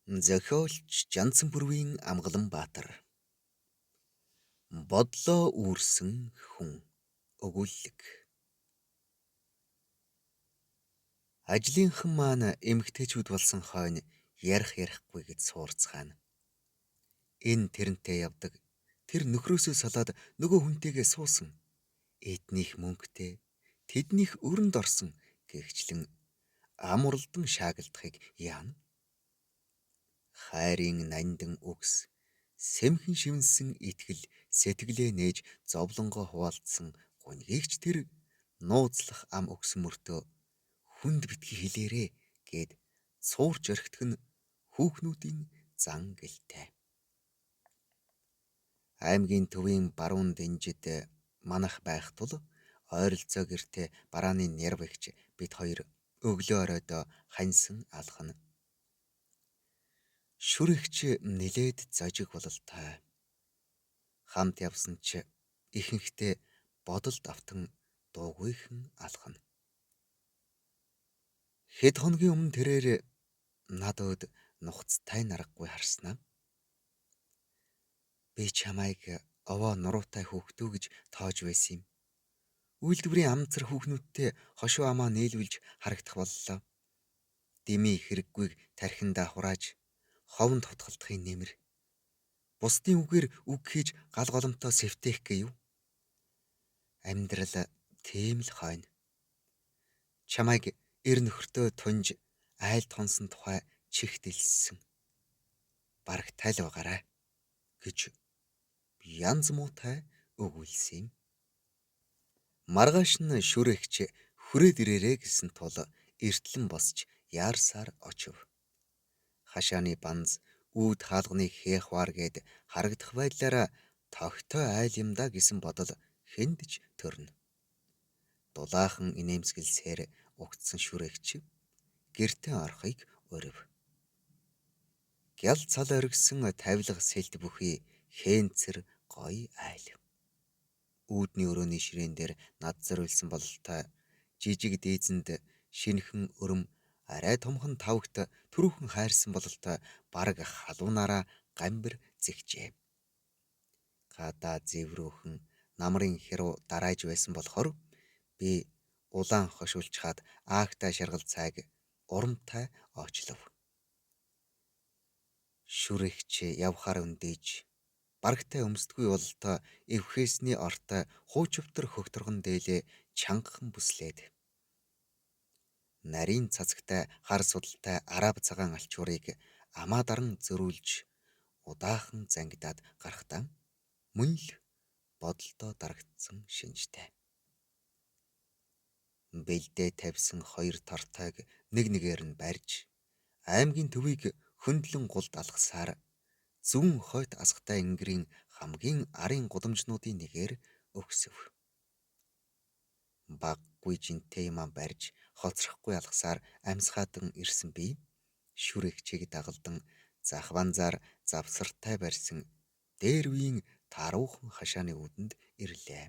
Зохиолч Жанцан бүрийн Амгаланбаатар. Бодлоо үүрсэн хүн. Өгүүлэг. Ажлынхан маань эмэгтэйчүүд болсон хойно ярихгүй гэж суурцгаана. Энэ тэрнтэй явдаг. Тэр нөхрөөсөө салаад нөгөө хүнтэйгээ суусан. Эднийх мөнгөтэй, тэднийх өрөнд орсон гэгчлэн амурлдан шаагилдахыг яана. Хайрын нандан үгс, сэмхэн шивнсэн итгэл сэтгэлээ нээж зовлонгоо хуваалцсан гунигч тэр нууцлах ам өгсөн мөртөө хүнд битгий хэлээрээ гэд цуурч орхитг нь хүүхнүүдийн зан гэлтэй. Аймгийн төвийн баруун дэнжид манах байх тул ойролцоо гэртээ барааны нервэгч бид хоёр өглөө оройдоо ханьсан алхана. Шүрэгч нилээд зожиг бололтой. Хамт явсан ч ихэнхдээ бодолд автан дуугүйхэн алхана. Хэд хоногийн өмнө тэрээр надад нухацтай наргагүй харснаа. Би чамайг овоо нуруутай хүүхдүү гэж тоож байсан юм. Үйлдвэрийн амцар хүүхнүүдтэй хошуу амаа нийлүүлж харагдах боллоо. Дими хэрэггүйг тархиндаа хурааж ховонд хутгалдахын нэмэр. Бусдын үгээр үг хийж гал голомтоо сэвтээх гээ юу? Амьдрал тийм л хойно. Чамайг эр нөхөртөө тунж айл тонсон тухай чихд илссэн. Бараг тайл байгаарай гэж янз муутай өгүүлсэн юм. Маргааш нь шүрэгч хүрээд ирээрээ гэсэн тул эртлэн босч яарсаар очив. Хашааны банз үүд хаалганыг хээх вар гэд харагдах байдлаараа тогтой айл юм да гэсэн бодол хэндж төрнө. Дулаахан инээмсэглсээр угтсан шүрэгч гэртээ орохыг урив. Гял цал оргисон тавилга сэлт бүхий хээнцэр гоё айл. Үүдний өрөөний ширээн дээр над зориулсан бололтой жижиг дээзэнд шинхэн өрөм арай томхон тавгт түрүүхэн хайрсан бололтой бараг халуунаараа гамбир зэгчээ. Гадаа зэврүүхэн намрын хэрв дарааж байсан болохоор би улаан хошуулчхаад аагтай шаргал цайг урамтай очлов. Шүрэгч явхаар өндөөж барагтай өмсдгүй бололтой эвхээсний ортой хуучвтар хөгторгон дээлээ чангахан бүслээд. Нарийн цацагтай хар судалтай араб цагаан алчуурыг амаа даран зөрүүлж удаахан зангидаад гарахтаа мөн л бодолдоо дарагдсан шинжтэй. Бэлдээ тавьсан хоёр тортойг нэг нэгээр нь барьж аймгийн төвийг хөндлөн гулд алгасаар зүүн хойт асгатай ингэрийн хамгийн арын гудамжнуудын нэгээр өгсөв. Баггүй жинтэй юм барьж хоцрохгүй алгасаар амьсгаатан ирсэн би шүрэгчийг дагалдан захванзаар завсартай барьсан дээр үеийн таруухан хашааны үүдэнд ирлээ.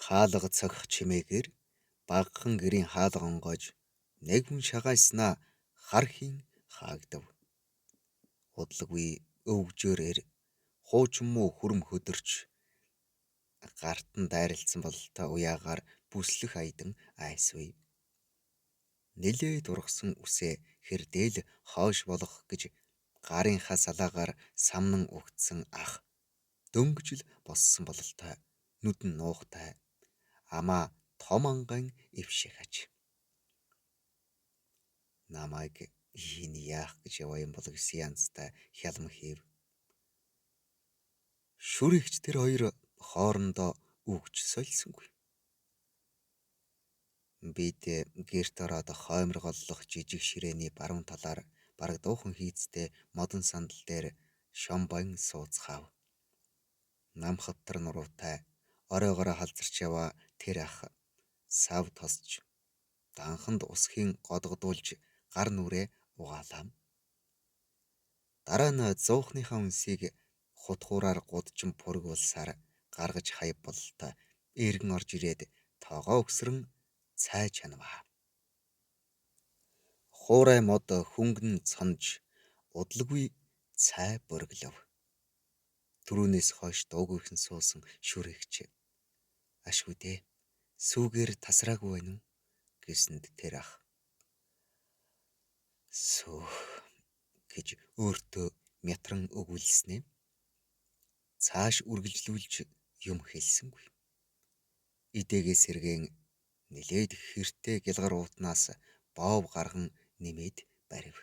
Хаалга цохих чимээгээр багхан гэрийн хаалга онгойж нэг хүн шагааснаа хар хийн хаагдав. Удалгүй өвгжөөрээр хуучин муу хүрм хөдөрч гартан дайралтсан бололтой уяагаар бүслэх аядан айсвэ. Нилээд ургасан үсээ хэрдээл хоош болох гэж гарынхаа салаагаар самнан угтсан ах дөнгөжл боссон бололтой нүдэн нуухтай амаа том анган ивших аж. Намайг ийм яах гэж яваа юм бол гэсэн янзтай хялм хийв. Шүрэгч тэр хоёр хоорондоо үгч сольсонгүй. Бид гэрт ороод хоймор голлох жижиг ширээний баруун талаар бараг дуухан хийцтэй модон сандал дээр шомбон сууцгаав. Нам хаттар нуруутай оройгороо халзарч яваа тэр ах сав тосч данханд усхийн годгодуулж гар нүрээ угаалаа. Дараа нь зуухныхаа үнсийг хутгуураар гудчин пүргүүлсаар гаргаж хаяв бололтой эргэн орж ирээд тоогоо өгсрөн цай чанаваа. Хуурай мод хөнгөн цонж удалгүй цай бөрглөв. Түрүүнээс хойш дуугүйхэн суусан шүрэгч ашгүй дээ. Сүүгээр тасраагүй байна уу гэсэнд тэр ах сүү гэж өөртөө мятран өгүүлснээ цааш үргэлжлүүлж юм хэлсэнгүй. Идээгээс сэргэн нилээд хэртэй гялгар уутнаас боов гарган нэмээд барив.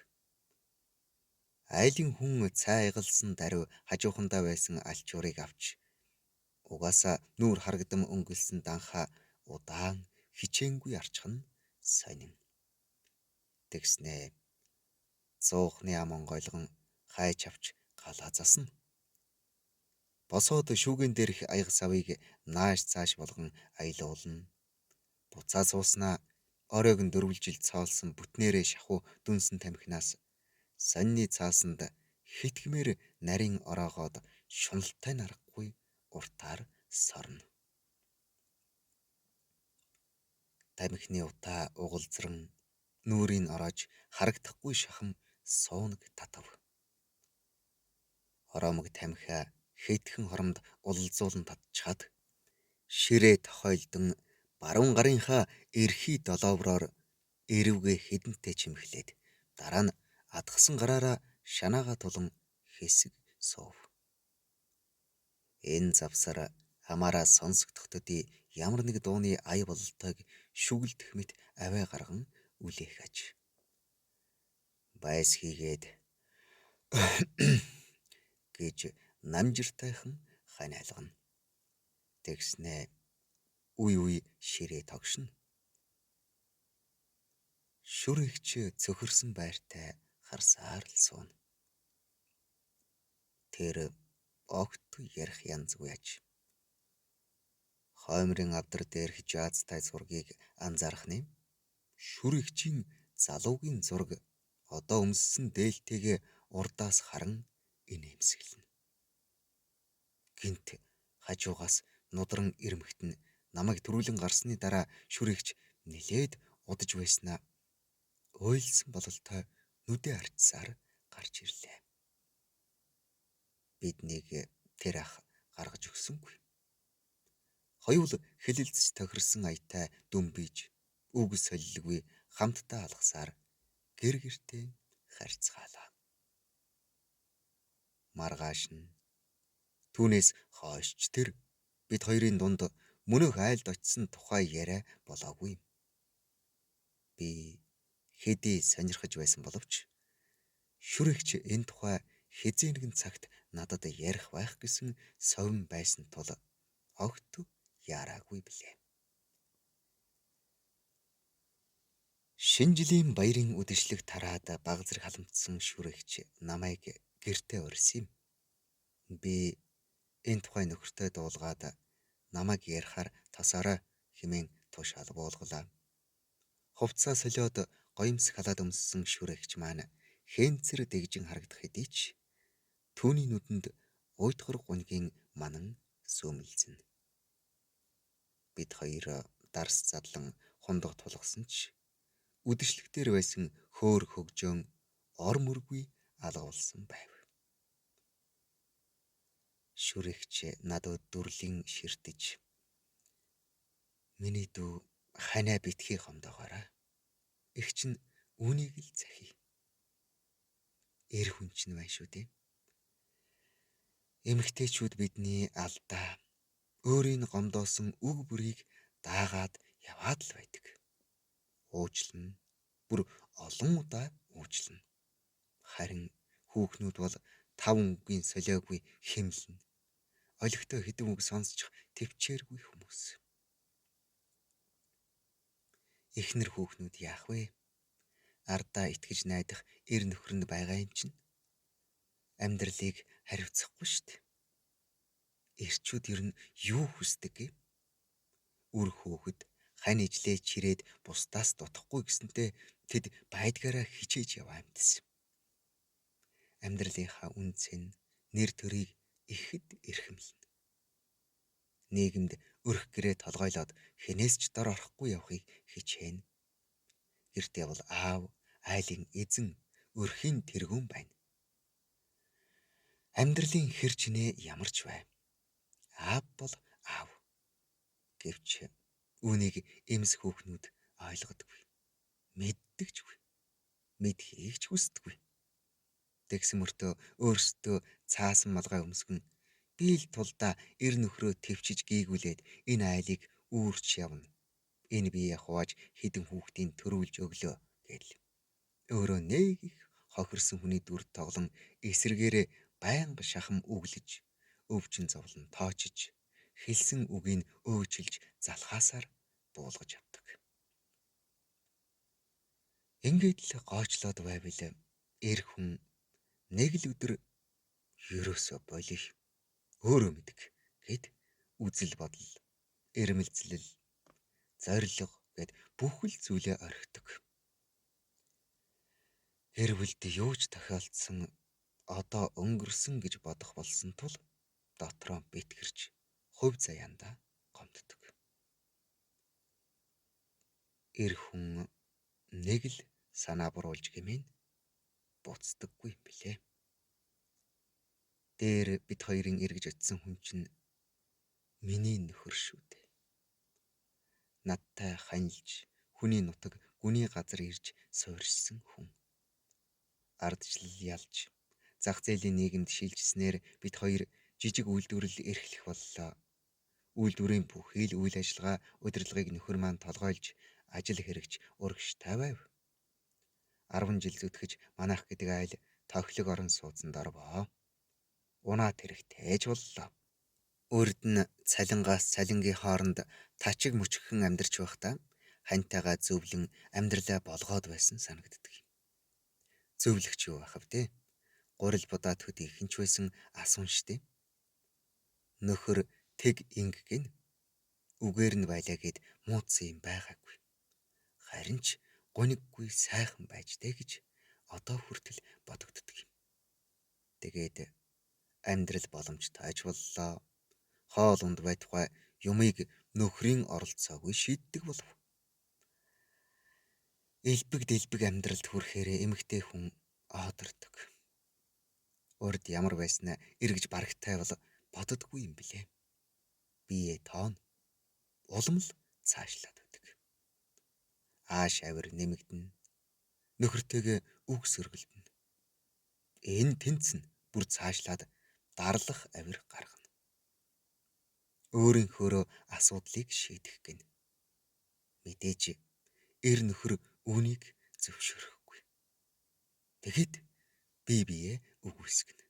Айлын хүн цай игалсан даруй хажуухандаа байсан алчуурыг авч угаасаа нүүр харагдам өнгөлсөн данхаа удаан хичээнгүй арчих нь сонин. Тэгснээ зуухны ам онгойлгон хайж авч галаа засна. Босоод шүүгэн дээрх аяг савыг нааш цааш болгон аялуулна. Буцаа сууснаа оройг нь дөрвөлжил цоолсон бүтнээрээ шахуу дүнсэн тамхинаас сонины цаасанд хитгэмээр нарийн ороогоод шуналтай нарахгүй уртаар сорно. Тамхины утаа угалзран нүрийн ороож харагдахгүй шахам суунаг татав. Ороомог тамхиа хэдхэн хоромд улалзуулан татчихад ширээ тохойлдон баруун гарынхаа эрхий долоовроор эрвгээ хідэнтэй чимхлээд дараа нь атгсан гараараа шанаага тулан хэсэг суув. Энэ завсар амаараа сонсогдох төдий ямар нэг дууны ая бололтойг шүглдэх мэт аваа гарган үлээх аж. Байс хийгээд гэж намжиртайхан ханиалгана. Тэгснээ үе ширээ тогшно. Шүрэгч цөхөрсөн байртай харсаар л сууна. Тэр огт ярих янзгүй аж. Хоймрын авдар дээрх жаазтай зургийг анзаарах нэм шүрэгчийн залуугийн зураг одоо өмссөн дээлтэйгээ урдаас харан инээмсэглэнэ. Гинт хажуугаас нудран ирмэгтэн намайг төрүүлэн гарсны дараа шүрэгч нилээд удаж байснаа ойлсон бололтой нүдээ арчсаар гарч ирлээ. Биднийг тэр ах гаргаж өгсөнгүй. Хоёул хэлэлцэж тохирсон аятай дүмбиж үг солилгүй хамтдаа алгасаар гэр гертээ харьцгаалаа. Маргааш нь түүнээс хойшч тэр бид хоёрын дунд мөнөх айлд очисон тухай яриа болоогүй. Би хэдий сонирхож байсан боловч шүрэгч энэ тухай хэзээ нэгэн цагт надад ярих байх гэсэн совин байсан тул огт яараагүй билээ. Шинэ жилийн баярын үдэшлэг тараад баг зэрэг халамтсан шүрэгч намайг гэртээ урьсан юм. Би энэ тухай нөхөртөө дуулгаад намайг ярихаар тосоорой хэмээн тушаал буулгалаа. Хувцас солиод гоёмс халаад өмссөн шүрэгч маань хэнцэр дэгжин харагдах хэдий ч түүний нүдэнд уйтгар гунгийн манан сөөмөлзөнө. Бид хоёр дарс задлан хундаг тулгасан ч үдэшлэгтэр байсан хөөр хөгжөөн ор мөргүй алгуулсан байв. Шүрэгч надад дүрлийн ширтэж миний дүү ханаа битгий хомдоогоорой. Их чинь үүнийг л захий. Эр хүн чинь байна шүү дээ. Эмэгтэйчүүд бидний алдаа өөрийн гомдоосон үг бүрийг даагаад яваад л байдаг. Уучлана. Бүр олон удаа уучлана. Харин хүүхнүүд бол 5 үгийн солиогүй хэмлэн. Олигтой хэдэн үг сонсчих төвчээргүй хүмүүс. Эхнэр хүүхнүүд яах вэ? Ардаа итгэж найдах эр нөхрөнд байгаа юм чинь. Амьдралыг хариуцахгүй шүү дээ. Эрчүүд ер нь юу хүсдэг гэ? Үр хөөхд хань ижлээ чирээд бусдаас дутахгүй гэсэнтэй тэд байдгаараа хичээж яваа юмдсэн. Амьдралынхаа үнцэн нэр төрийг ихэд эрхэмлэнэ. Нийгэмд өрх гэрээ толгойлоод хинээс ч дор орохгүй явахыг хичээнэ. Гэртээ бол аав, айлын эзэн, өрхийн тэргүүн байна. Амьдралын хэр чинээ ямарч бай. Аав бол аав. Гэвч үүнийг эмс хүүхнүүд ойлгодоггүй. Мэддэгчгүй. Мэдхийг ч хүсдэггүй. Тэгсэн мөртөө өөрсдөө цаасан малгай өмсгөн биел тулдаа эр нөхрөө төвчж гийгүүлээд энэ айлыг үүрч явна. Энэ бие хувааж хідэн хүүхдийн төрүүлж өглөө гэл. Өөрөө нэг их хохирсон хүний дүр тоглон эсрэгээрээ байнга шахам үглэж, өвчин зовлон тоочж, хэлсэн үгийг өөчилж залхаасаар буулгаж явдаг. Ингээд л гоочлоод байвал эр хүн нэг л өдөр ерөөсө болих өөрөө мэдг гэд үзэл бодол, эрмэлзлэл, зориг гэд бүх л зүйлээ орхидог. Гэр бүлд юу ч тохиолдсон одоо өнгөрсөн гэж бодох болсон тул дотроо битгэрч хувь заяандаа гомддог. Эр хүн нэг л санаа буруулж гэмээн буцдаггүй юм билээ. Дээр бид хоёрын эргэж очисон хүн чинь миний нөхөр шүү дээ. Надтай ханилж хүний нутаг гүний газар ирж суурьшсан хүн. Ардчлал ялж зах зээлийн нийгэмд шилжснээр бид хоёр жижиг үйлдвэрлэл эрхлэх боллоо. Үйлдвэрийн бүхий л үйл ажиллагаа удирдлагыг нөхөр маань толгойлж ажил хэрэгч урагштай байв. 10 жил зүтгэж манайх гэдэг айл тохилог орон сууцанд орвоо. Унаа тэрэгтэйж боллоо. Урд нь цалингаас цалингийн хооронд тачиг мөчгөн амьдарч байхдаа хантайгаа зөвлөн амьдралаа болгоод байсан санагддаг. Зөвлөгч юу байх вэ? Гурил будаа төдий хинч байсан асуун штэ. Нөхөр тэг инг гин үгээр нь байлаа гэд мууцсан юм байгаагүй. Харин ч гуниггүй сайхан байж дээ гэж одоо хүртэл бодогддог юм. Тэгээд амьдрал боломжтой ч боллоо. Хоол унд байтугай юмыг нөхрийн оролцоогүй шийддэг болов. Элбэг дэлбэг амьдралд хүрэхээр эмэгтэй хүн оодордог. Урд ямар байснаа эргэж барагтай бол боддоггүй юм билээ. Бие тоон улам л цаашлаад байдаг. Ааш авир нэмэгдэнэ. Нөхөртэйгээ үг сөргөлдөнө. Энэ тэнцэн бүр цаашлаад дарлах авир гаргана. Өөрийнхөөрөө асуудлыг шийдэх гэнэ. Мэдээж эр нөхөр үүнийг зөвшөөрөхгүй. Тэгэхэд бие үгүйсгэнэ.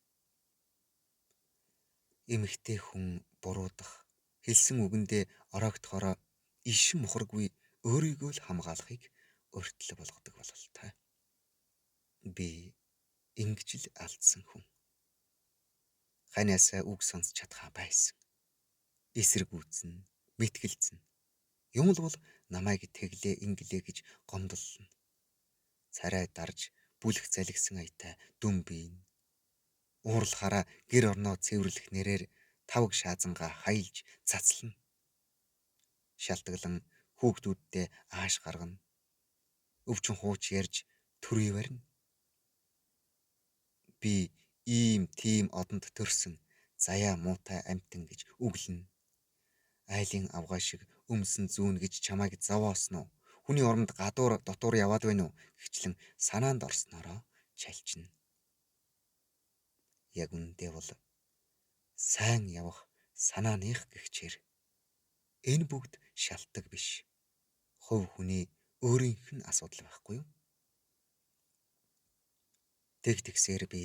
Эмэгтэй хүн буруудах, хэлсэн үгэндээ ороогдохороо иш мухаргүй өөрийгөө л хамгаалахыг өртөл болгодог бололтой. Би ингэж л алдсан хүн. Ханиасаа үг сонсч чадхаа байсан. Эсэргүүцэн, мэтгэлцэн. Юм л бол намайг тэглээ инглээ гэж гомдлолно. Царай дарж бүлэх залгисан аятай дүн биен. Уурлахаараа гэр орноо цэвэрлэх нэрээр тавг шаазангаа хаялж цацлана. Шалтгаглан хүүхдүүддээ ааш гаргана. Өвчин хууч ярьж төрий барина. Би ийм тийм одонд төрсөн заяа муутай амтан гэж үглэнэ. Айлын авгаа шиг өмсөн зүүн гэж чамайг зовоосон уу? Хүний оронд гадуур дотуур яваад байна уу? Гэвчлэн санаанд орсноороо чалчна. Яг үндэ бол сайн явах санааных гихчээр энэ бүгд шалтгаан биш. Хувь хүний өөрийнх нь асуудал байхгүй юу? Тэгсээр би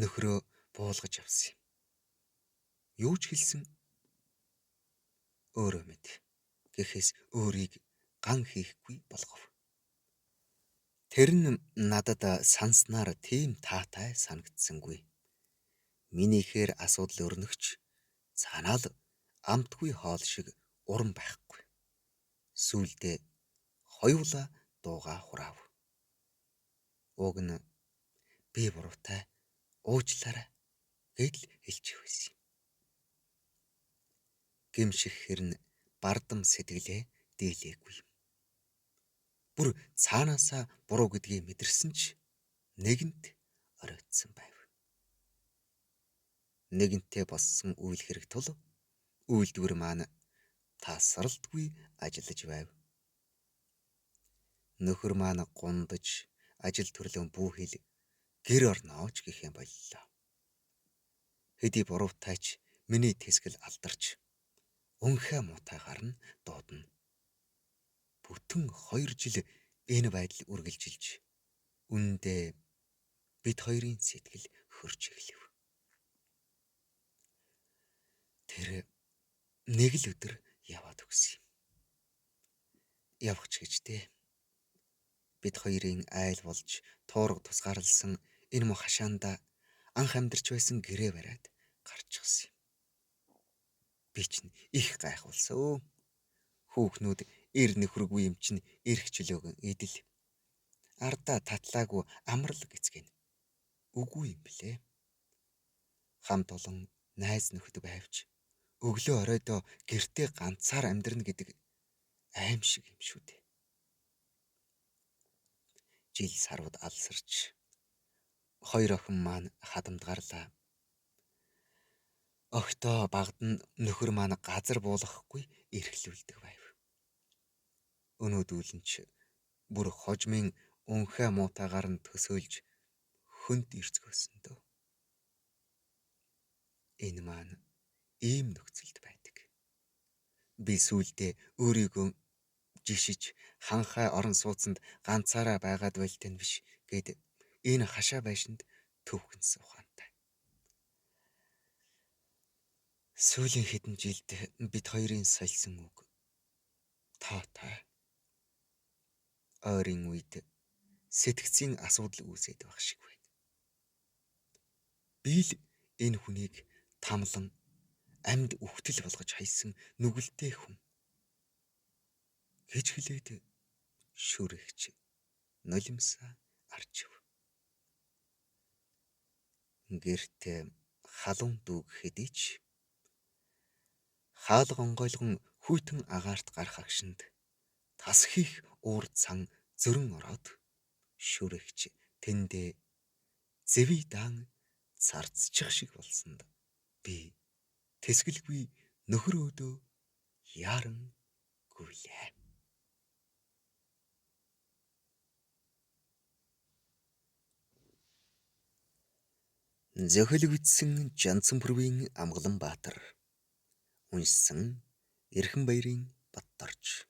нөхрөө буулгаж авсан юм. Юу ч хэлсэн өөрөө мэд. Гэхээс өөрийг ган хийхгүй болгов. Тэр нь надад санснаар тийм таатай санагдсангүй. Минийхээр асуудал өрнөгч цаанаа л амтгүй хоол шиг уран байхгүй. Сүүлдээ хоёулаа дууга хураав. Уг нь би буруутай уучлаарай гэдэл хэлчих байсан юм. Гэмших хэрн бардам сэтгэлээ дийлээгүй юм. Бүр цаанаасаа буруу гэдгийг мэдэрсэн ч нэгэнт оройтсон байв. нэгэнтээ болсон үйл хэрэг тул үйлдвэр маань тасралтгүй ажиллаж байв. Нөхөр маань гундаж ажил төрлөө бүүхэл гэр орноо ч гэх юм боллоо. Хэдий буруутайч миний тэсгэл алдарч унхаа муутайгаар нь дуудана. Бүтэн 2 жил энэ байдал үргэлжилж үндэ бид хоёрын сэтгэл хөрж эхлэв. Тэр нэг л өдөр яваад өгсөн юм. Явах ч гэжтэй. Бид хоёрын айл болж туурга тусгаарлсан энэ мөх хашаанда анх амьдарч байсан гэрээ бариад гарчихсан юм. Би чинь их гайхуулсан. Хүүхнүүд эр нөхөргүй юм чинь эрх чөлөөгөн идэл. Ардаа татлаагүй амрал гэцгэн. Үгүй юм блэ. Хамт олон найз нөхөд байвч өглөө оройдоо гэртээ ганцаар амьдрна гэдэг аим шиг юм шүү дээ. Жил сарууд алсарч хоёр охин маань хадамд гарлаа. Огтоо багад нь нөхөр маань газар буулгахгүй эрхлүүлдэг байв. Өнөөдөл нь ч бүр хожмын унхаа муутайгаар нь төсөөлж хүнд ирцгөөсөн дөө. Энэ маань ийм нөхцөлд байдаг. Би сүүлдээ өөрийгөө жишиж ханхай орон сууцанд ганцаараа байгаад байлтай нь биш гэд энэ хашаа байшинд төвхөнсөн ухаантай. Сүүлийн хэдэн жилд бид хоёрын сольсон үг таатай. Ойрын үед сэтгцийн асуудал үүсээд байх шиг байна. Би л энэ хүнийг тамлан амьд өвтөл болгож хайсан нүгэлтэй хүн гэж хэлээд шүрэгч нулимсаа арчив. Гэрт халуун дүүг хэдий ч хаалга онгойлгон хүйтэн агаарт гарах агшинд тас хийх уур цан зөрөн ороод шүрэгч тэндээ зэвий даан царцчих шиг болсонд би тэсгэлгүй нөхөр өөдөө яран гүйлээ. Зохиолгдсон Жанцанбөрвийн Амгалан Баатар. Уншсан Эрхэнбаярын Батдарч.